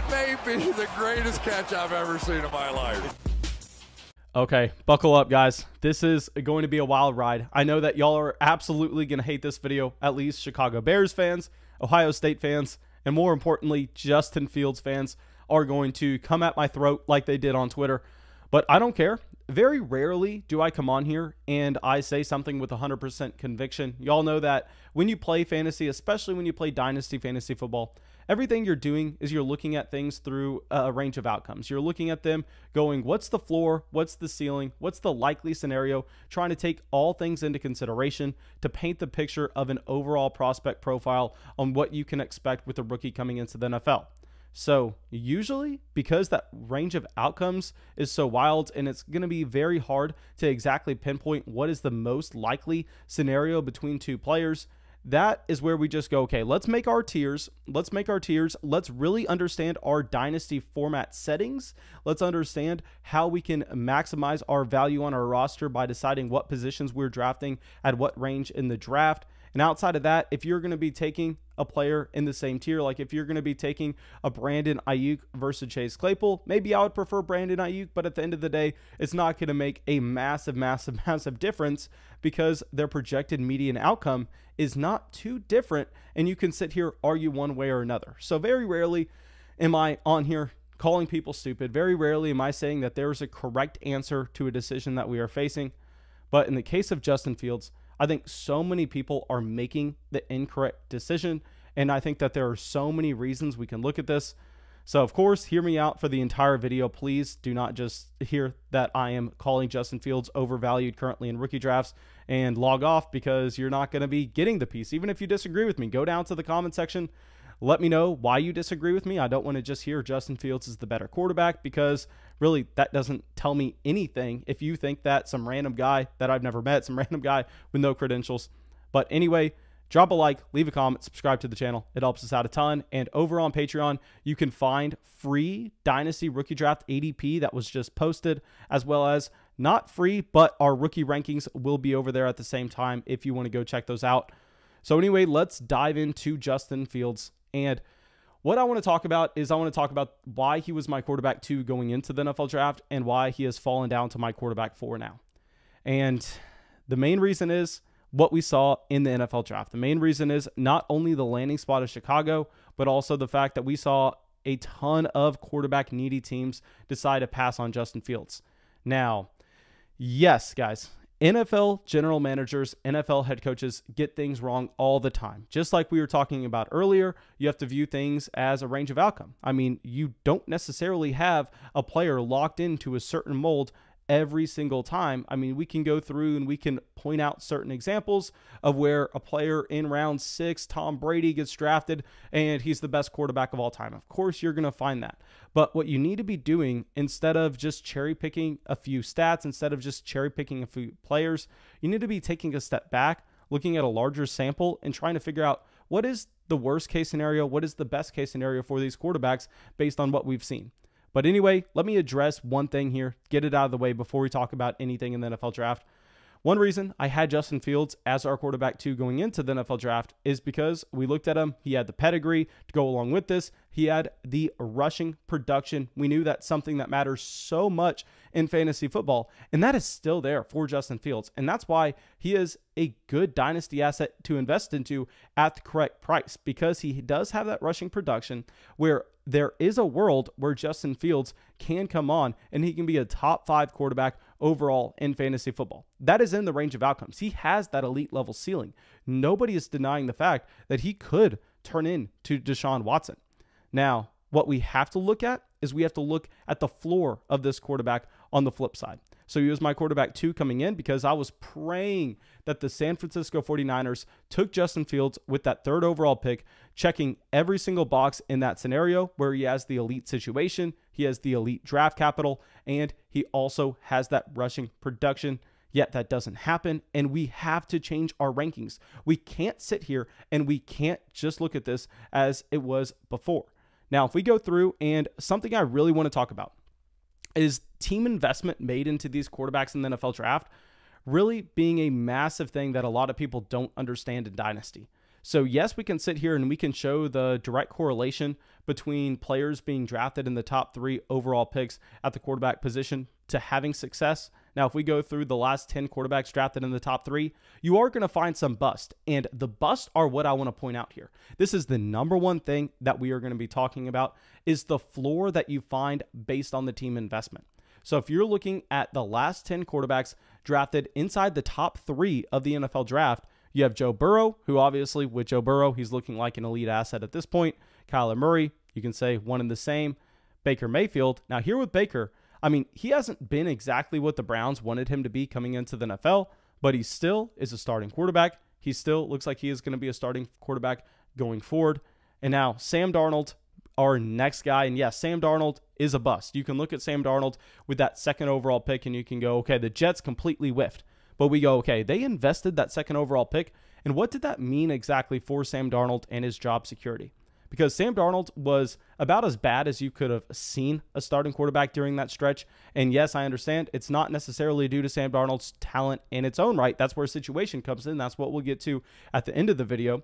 That may be the greatest catch I've ever seen in my life. Okay, buckle up, guys. This is going to be a wild ride. I know that y'all are absolutely going to hate this video, at least Chicago Bears fans, Ohio State fans, and more importantly, Justin Fields fans are going to come at my throat like they did on Twitter. But I don't care. Very rarely do I come on here and I say something with 100% conviction. Y'all know that when you play fantasy, especially when you play Dynasty fantasy football, everything you're doing is you're looking at things through a range of outcomes. You're looking at them going, what's the floor? What's the ceiling? What's the likely scenario? Trying to take all things into consideration to paint the picture of an overall prospect profile on what you can expect with a rookie coming into the NFL. So usually, because that range of outcomes is so wild and it's going to be very hard to exactly pinpoint what is the most likely scenario between two players, that is where we just go, okay, let's make our tiers. Let's really understand our dynasty format settings. Let's understand how we can maximize our value on our roster by deciding what positions we're drafting at what range in the draft. And outside of that, if you're going to be taking a player in the same tier, like if you're going to be taking a Brandon Ayuk versus Chase Claypool, maybe I would prefer Brandon Ayuk, but at the end of the day, it's not going to make a massive difference because their projected median outcome is not too different, and you can sit here argue one way or another. So very rarely am I on here calling people stupid. Very rarely am I saying that there's a correct answer to a decision that we are facing. But in the case of Justin Fields, I think so many people are making the incorrect decision, and I think that there are so many reasons we can look at this. So, of course, hear me out for the entire video. Please do not just hear that I am calling Justin Fields overvalued currently in rookie drafts and log off, because you're not going to be getting the piece. Even if you disagree with me, go down to the comment section. Let me know why you disagree with me. I don't want to just hear Justin Fields is the better quarterback, because really that doesn't tell me anything if you think that some random guy that I've never met, some random guy with no credentials. But anyway, drop a like, leave a comment, subscribe to the channel. It helps us out a ton. And over on Patreon, you can find free Dynasty Rookie Draft ADP that was just posted, as well as not free, but our rookie rankings will be over there at the same time if you want to go check those out. So anyway, let's dive into Justin Fields. And what I want to talk about is I want to talk about why he was my quarterback 2 going into the NFL draft and why he has fallen down to my quarterback 4 now. And the main reason is what we saw in the NFL draft. The main reason is not only the landing spot of Chicago, but also the fact that we saw a ton of quarterback needy teams decide to pass on Justin Fields. Now, yes, guys, NFL general managers, NFL head coaches get things wrong all the time. Just like we were talking about earlier, you have to view things as a range of outcome. I mean, you don't necessarily have a player locked into a certain mold every single time. I mean, we can go through and we can point out certain examples of where a player in round 6, Tom Brady, gets drafted and he's the best quarterback of all time. Of course, you're going to find that. But what you need to be doing, instead of just cherry picking a few stats, instead of just cherry picking a few players, you need to be taking a step back, looking at a larger sample and trying to figure out what is the worst case scenario, what is the best case scenario for these quarterbacks based on what we've seen. But anyway, let me address one thing here, get it out of the way before we talk about anything in the NFL draft. One reason I had Justin Fields as our quarterback 2 going into the NFL draft is because we looked at him. He had the pedigree to go along with this. He had the rushing production. We knew that's something that matters so much in fantasy football, and that is still there for Justin Fields. And that's why he is a good dynasty asset to invest into at the correct price, because he does have that rushing production where there is a world where Justin Fields can come on and he can be a top 5 quarterback overall in fantasy football. That is in the range of outcomes. He has that elite level ceiling. Nobody is denying the fact that he could turn into Deshaun Watson. Now, what we have to look at is we have to look at the floor of this quarterback on the flip side. So he was my quarterback 2 coming in because I was praying that the San Francisco 49ers took Justin Fields with that 3rd overall pick, checking every single box in that scenario where he has the elite situation, he has the elite draft capital, and he also has that rushing production. Yet that doesn't happen, and we have to change our rankings. We can't sit here and we can't just look at this as it was before. Now, if we go through, and something I really want to talk about is team investment made into these quarterbacks in the NFL draft really being a massive thing that a lot of people don't understand in Dynasty. So yes, we can sit here and we can show the direct correlation between players being drafted in the top 3 overall picks at the quarterback position to having success. Now, if we go through the last 10 quarterbacks drafted in the top 3, you are going to find some bust. And the busts are what I want to point out here. This is the number one thing that we are going to be talking about, is the floor that you find based on the team investment. So if you're looking at the last 10 quarterbacks drafted inside the top 3 of the NFL draft, you have Joe Burrow, who obviously with Joe Burrow, he's looking like an elite asset at this point. Kyler Murray, you can say one and the same. Baker Mayfield. Now here with Baker, I mean, he hasn't been exactly what the Browns wanted him to be coming into the NFL, but he still is a starting quarterback. He still looks like he is going to be a starting quarterback going forward. And now Sam Darnold, our next guy. And yes, Sam Darnold is a bust. You can look at Sam Darnold with that 2nd overall pick and you can go, okay, the Jets completely whiffed. But we go, okay, they invested that 2nd overall pick. And what did that mean exactly for Sam Darnold and his job security? Because Sam Darnold was about as bad as you could have seen a starting quarterback during that stretch. And yes, I understand it's not necessarily due to Sam Darnold's talent in its own right. That's where situation comes in. That's what we'll get to at the end of the video.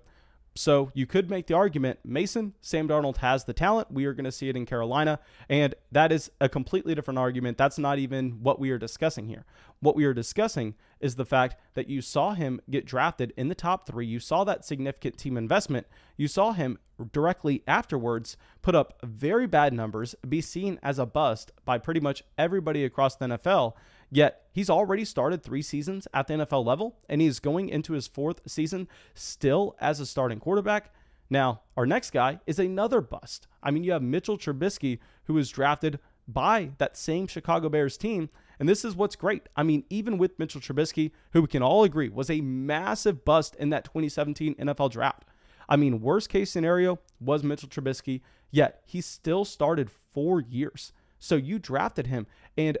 So you could make the argument, Mason, Sam Darnold has the talent. We are going to see it in Carolina. And that is a completely different argument. That's not even what we are discussing here. What we are discussing is the fact that you saw him get drafted in the top 3. You saw that significant team investment. You saw him directly afterwards put up very bad numbers, be seen as a bust by pretty much everybody across the NFL. Yet he's already started 3 seasons at the NFL level, and he's going into his 4th season still as a starting quarterback. Now, our next guy is another bust. I mean, you have Mitchell Trubisky, who was drafted by that same Chicago Bears team. And this is what's great. I mean, even with Mitchell Trubisky, who we can all agree was a massive bust in that 2017 NFL draft. I mean, worst case scenario was Mitchell Trubisky, yet he still started 4 years. So you drafted him. And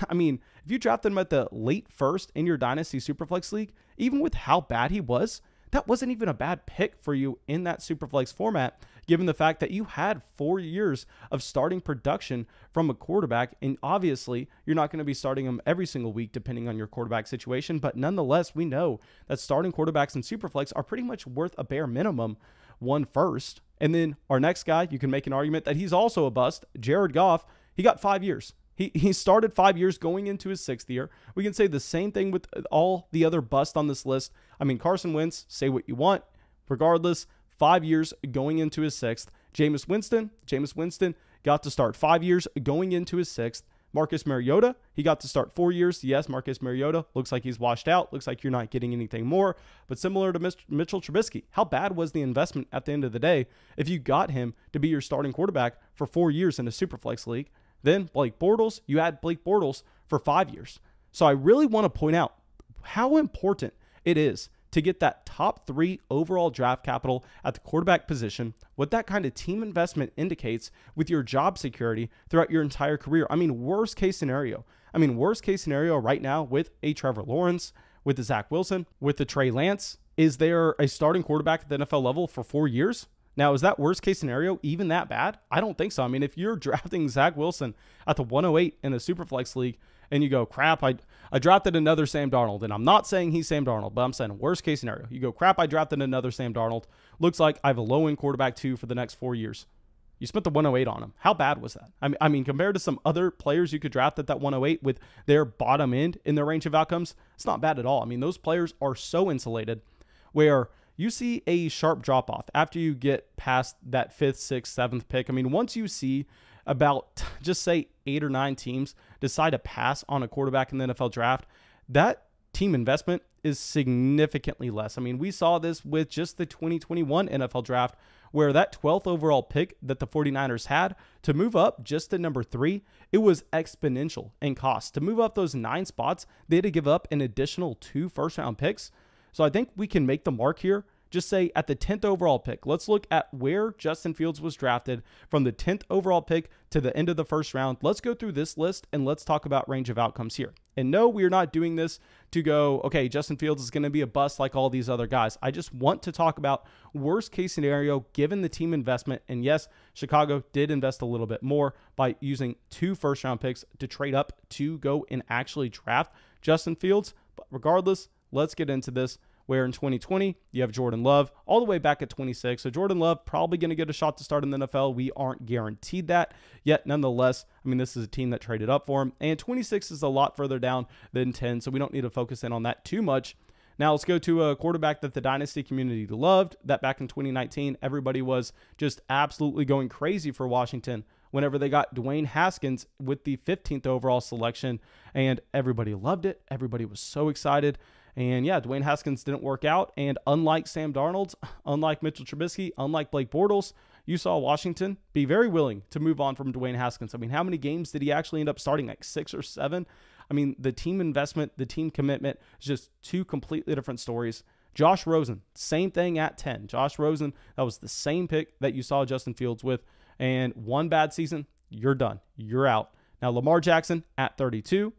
I mean, if you drafted him at the late 1st in your Dynasty Superflex League, even with how bad he was, that wasn't even a bad pick for you in that Superflex format, given the fact that you had 4 years of starting production from a quarterback. And obviously, you're not going to be starting him every single week, depending on your quarterback situation. But nonetheless, we know that starting quarterbacks in Superflex are pretty much worth a bare minimum 1 first. And then our next guy, you can make an argument that he's also a bust, Jared Goff. He got 5 years. He started 5 years going into his 6th year. We can say the same thing with all the other busts on this list. I mean, Carson Wentz, say what you want. Regardless, 5 years going into his 6th. Jameis Winston got to start 5 years going into his 6th. Marcus Mariota, he got to start 4 years. Yes, Marcus Mariota looks like he's washed out. Looks like you're not getting anything more. But similar to Mitchell Trubisky, how bad was the investment at the end of the day if you got him to be your starting quarterback for 4 years in a Superflex league? Then Blake Bortles, you had Blake Bortles for 5 years. So I really want to point out how important it is to get that top 3 overall draft capital at the quarterback position, what that kind of team investment indicates with your job security throughout your entire career. I mean, worst case scenario right now with a Trevor Lawrence, with the Zach Wilson, with the Trey Lance, is there a starting quarterback at the NFL level for 4 years? Now, is that worst case scenario even that bad? I don't think so. I mean, if you're drafting Zach Wilson at the 108 in a Superflex league and you go, crap, I drafted another Sam Darnold, and I'm not saying he's Sam Darnold, but I'm saying worst case scenario. You go, crap, I drafted another Sam Darnold. Looks like I have a low-end quarterback too for the next 4 years. You spent the 108 on him. How bad was that? I mean, compared to some other players you could draft at that 108 with their bottom end in their range of outcomes, it's not bad at all. I mean, those players are so insulated where you see a sharp drop-off after you get past that 5th, 6th, 7th pick. I mean, once you see about, just say, 8 or 9 teams decide to pass on a quarterback in the NFL draft, that team investment is significantly less. I mean, we saw this with just the 2021 NFL draft, where that 12th overall pick that the 49ers had to move up just to number 3, it was exponential in cost. To move up those 9 spots, they had to give up an additional 2 first-round picks. So I think we can make the mark here. Just say at the 10th overall pick, let's look at where Justin Fields was drafted from the 10th overall pick to the end of the first round. Let's go through this list and let's talk about range of outcomes here. And no, we are not doing this to go, okay, Justin Fields is going to be a bust like all these other guys. I just want to talk about worst case scenario given the team investment. And yes, Chicago did invest a little bit more by using 2 first-round picks to trade up to go and actually draft Justin Fields. But regardless, let's get into this. where in 2020, you have Jordan Love all the way back at 26. So Jordan Love probably going to get a shot to start in the NFL. We aren't guaranteed that yet. Nonetheless, I mean, this is a team that traded up for him. And 26 is a lot further down than 10, so we don't need to focus in on that too much. Now let's go to a quarterback that the Dynasty community loved, that back in 2019, everybody was just absolutely going crazy for Washington whenever they got Dwayne Haskins with the 15th overall selection, and everybody loved it. Everybody was so excited. And yeah, Dwayne Haskins didn't work out. And unlike Sam Darnold, unlike Mitchell Trubisky, unlike Blake Bortles, you saw Washington be very willing to move on from Dwayne Haskins. I mean, how many games did he actually end up starting? Like 6 or 7? I mean, the team investment, the team commitment is just two completely different stories. Josh Rosen, same thing at 10. Josh Rosen, that was the same pick that you saw Justin Fields with. And one bad season, you're done. You're out. Now, Lamar Jackson at 32.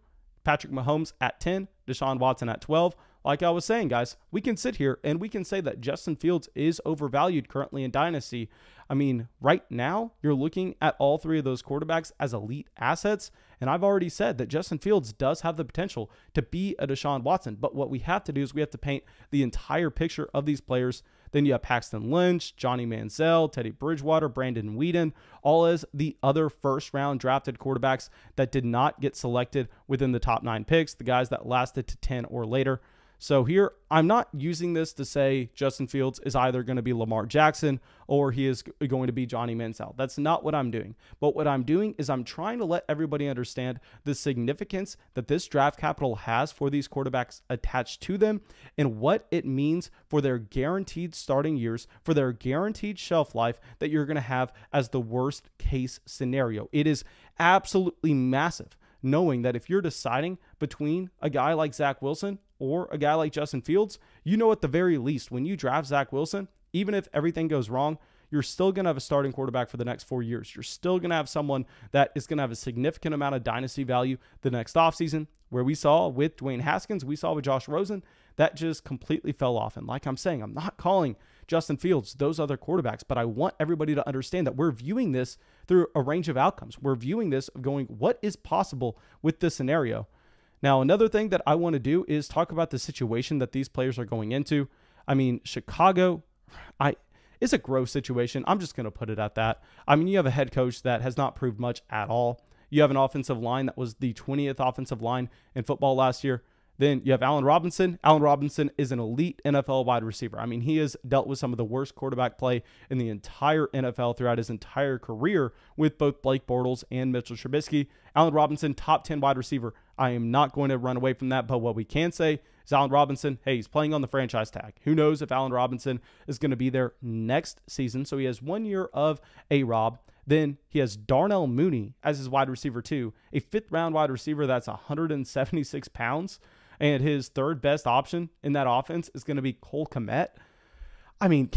Patrick Mahomes at 10, Deshaun Watson at 12. Like I was saying, guys, we can sit here and we can say that Justin Fields is overvalued currently in Dynasty. I mean, right now, you're looking at all three of those quarterbacks as elite assets. And I've already said that Justin Fields does have the potential to be a Deshaun Watson. But what we have to do is we have to paint the entire picture of these players. Then you have Paxton Lynch, Johnny Manziel, Teddy Bridgewater, Brandon Weeden, all as the other first-round drafted quarterbacks that did not get selected within the top 9 picks, the guys that lasted to 10 or later. So here, I'm not using this to say Justin Fields is either going to be Lamar Jackson or he is going to be Johnny Manziel. That's not what I'm doing. But what I'm doing is I'm trying to let everybody understand the significance that this draft capital has for these quarterbacks attached to them and what it means for their guaranteed starting years, for their guaranteed shelf life that you're going to have as the worst case scenario. It is absolutely massive, knowing that if you're deciding between a guy like Zach Wilson or a guy like Justin Fields, you know at the very least when you draft Zach Wilson, even if everything goes wrong, you're still going to have a starting quarterback for the next 4 years. You're still going to have someone that is going to have a significant amount of dynasty value the next offseason, where we saw with Dwayne Haskins, we saw with Josh Rosen, that just completely fell off. And like I'm saying, I'm not calling Justin Fields those other quarterbacks, but I want everybody to understand that we're viewing this through a range of outcomes. We're viewing this of going, what is possible with this scenario? Now, another thing that I want to do is talk about the situation that these players are going into. I mean, Chicago, it's a gross situation. I'm just going to put it at that. I mean, you have a head coach that has not proved much at all. You have an offensive line that was the 20th offensive line in football last year. Then you have Allen Robinson. Allen Robinson is an elite NFL wide receiver. I mean, he has dealt with some of the worst quarterback play in the entire NFL throughout his entire career with both Blake Bortles and Mitchell Trubisky. Allen Robinson, top 10 wide receiver. I am not going to run away from that, but what we can say is Allen Robinson, hey, he's playing on the franchise tag. Who knows if Allen Robinson is going to be there next season? So he has 1 year of A-Rob. Then he has Darnell Mooney as his wide receiver too, a 5th-round wide receiver that's 176 pounds. And his third best option in that offense is going to be Cole Kmet. I mean,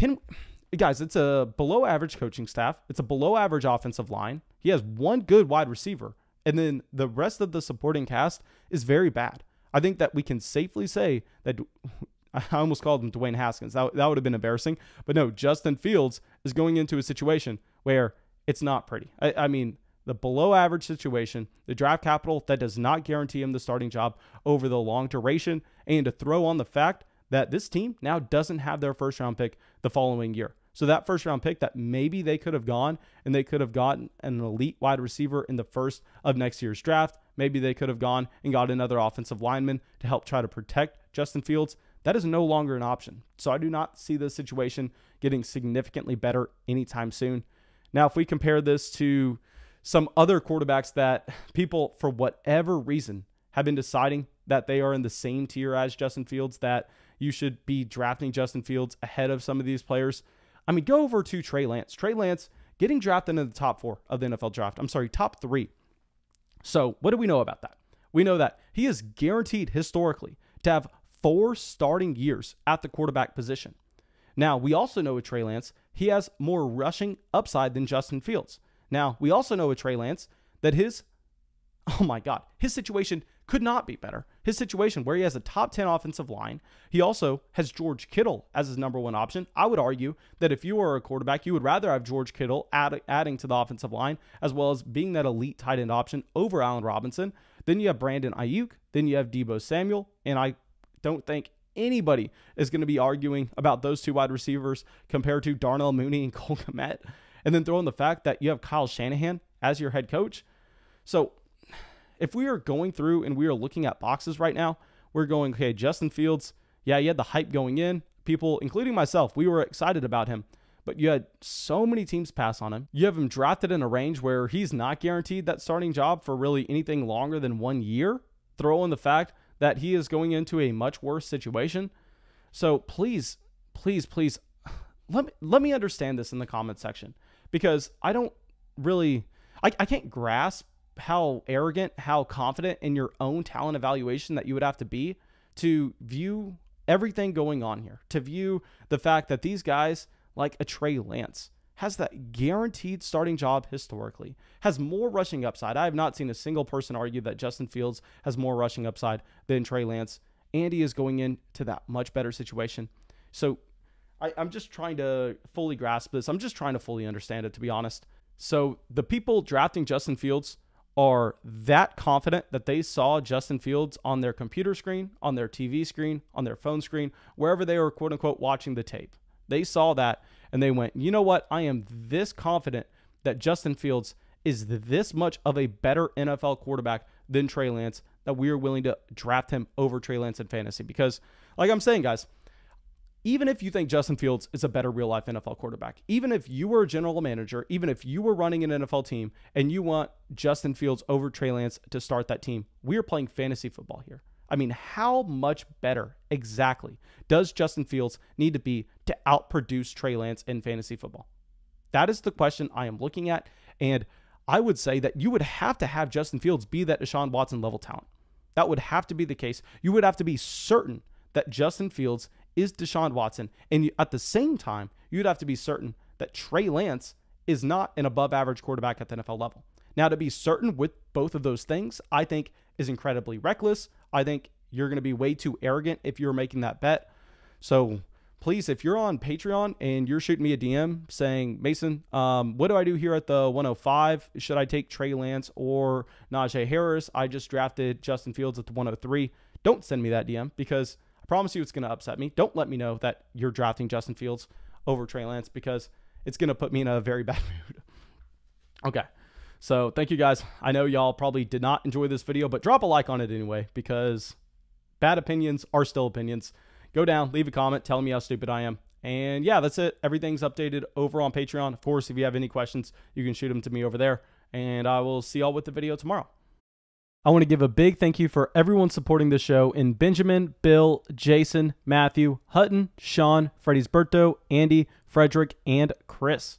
guys, it's a below average coaching staff. It's a below average offensive line. He has one good wide receiver. And then the rest of the supporting cast is very bad. I think that we can safely say that I almost called him Dwayne Haskins. That would have been embarrassing. But no, Justin Fields is going into a situation where it's not pretty. I mean, the below average situation, the draft capital that does not guarantee him the starting job over the long duration, and to throw on the fact that this team now doesn't have their first round pick the following year. So that first round pick that maybe they could have gone and they could have gotten an elite wide receiver in the first of next year's draft. Maybe they could have gone and got another offensive lineman to help try to protect Justin Fields. That is no longer an option. So I do not see this situation getting significantly better anytime soon. Now, if we compare this to some other quarterbacks that people, for whatever reason, have been deciding that they are in the same tier as Justin Fields, that you should be drafting Justin Fields ahead of some of these players. I mean, go over to Trey Lance. Trey Lance getting drafted in the top 4 of the NFL draft. I'm sorry, top 3. So what do we know about that? We know that he is guaranteed historically to have 4 starting years at the quarterback position. Now, we also know with Trey Lance, he has more rushing upside than Justin Fields. Now, we also know with Trey Lance that his situation could not be better. His situation where he has a top 10 offensive line. He also has George Kittle as his number 1 option. I would argue that if you are a quarterback, you would rather have George Kittle adding to the offensive line, as well as being that elite tight end option over Allen Robinson. Then you have Brandon Ayuk. Then you have Deebo Samuel. And I don't think anybody is going to be arguing about those two wide receivers compared to Darnell Mooney and Cole Kmet. And then throw in the fact that you have Kyle Shanahan as your head coach. So if we are going through and we are looking at boxes right now, we're going, okay, Justin Fields, yeah, you had the hype going in. People, including myself, we were excited about him. But you had so many teams pass on him. You have him drafted in a range where he's not guaranteed that starting job for really anything longer than 1 year. Throw in the fact that he is going into a much worse situation. So please, please, please, let me understand this in the comment section, because I don't really, I can't grasp how arrogant, how confident in your own talent evaluation that you would have to be to view everything going on here, to view the fact that these guys, like a Trey Lance, has that guaranteed starting job historically, has more rushing upside. I have not seen a single person argue that Justin Fields has more rushing upside than Trey Lance. Andy is going into that much better situation. So I'm just trying to fully grasp this. I'm just trying to fully understand it, to be honest. So the people drafting Justin Fields are that confident that they saw Justin Fields on their computer screen, on their TV screen, on their phone screen, wherever they were, quote unquote, watching the tape. They saw that and they went, you know what? I am this confident that Justin Fields is this much of a better NFL quarterback than Trey Lance that we are willing to draft him over Trey Lance in fantasy. Because like I'm saying, guys, even if you think Justin Fields is a better real-life NFL quarterback, even if you were a general manager, even if you were running an NFL team and you want Justin Fields over Trey Lance to start that team, we are playing fantasy football here. I mean, how much better exactly does Justin Fields need to be to outproduce Trey Lance in fantasy football? That is the question I am looking at, and I would say that you would have to have Justin Fields be that Deshaun Watson level talent. That would have to be the case. You would have to be certain that Justin Fields is Deshaun Watson. And at the same time, you'd have to be certain that Trey Lance is not an above average quarterback at the NFL level. Now, to be certain with both of those things, I think is incredibly reckless. I think you're going to be way too arrogant if you're making that bet. So please, if you're on Patreon and you're shooting me a DM saying, Mason, what do I do here at the 105? Should I take Trey Lance or Najee Harris? I just drafted Justin Fields at the 103. Don't send me that DM, because I promise you it's going to upset me. Don't let me know that you're drafting Justin Fields over Trey Lance, because it's going to put me in a very bad mood. Okay. So thank you guys. I know y'all probably did not enjoy this video, but drop a like on it anyway, because bad opinions are still opinions. Go down, leave a comment, tell me how stupid I am. And yeah, that's it. Everything's updated over on Patreon. Of course, if you have any questions, you can shoot them to me over there, and I will see y'all with the video tomorrow. I want to give a big thank you for everyone supporting the show in Benjamin, Bill, Jason, Matthew, Hutton, Sean, Freddie's Berto, Andy, Frederick, and Chris.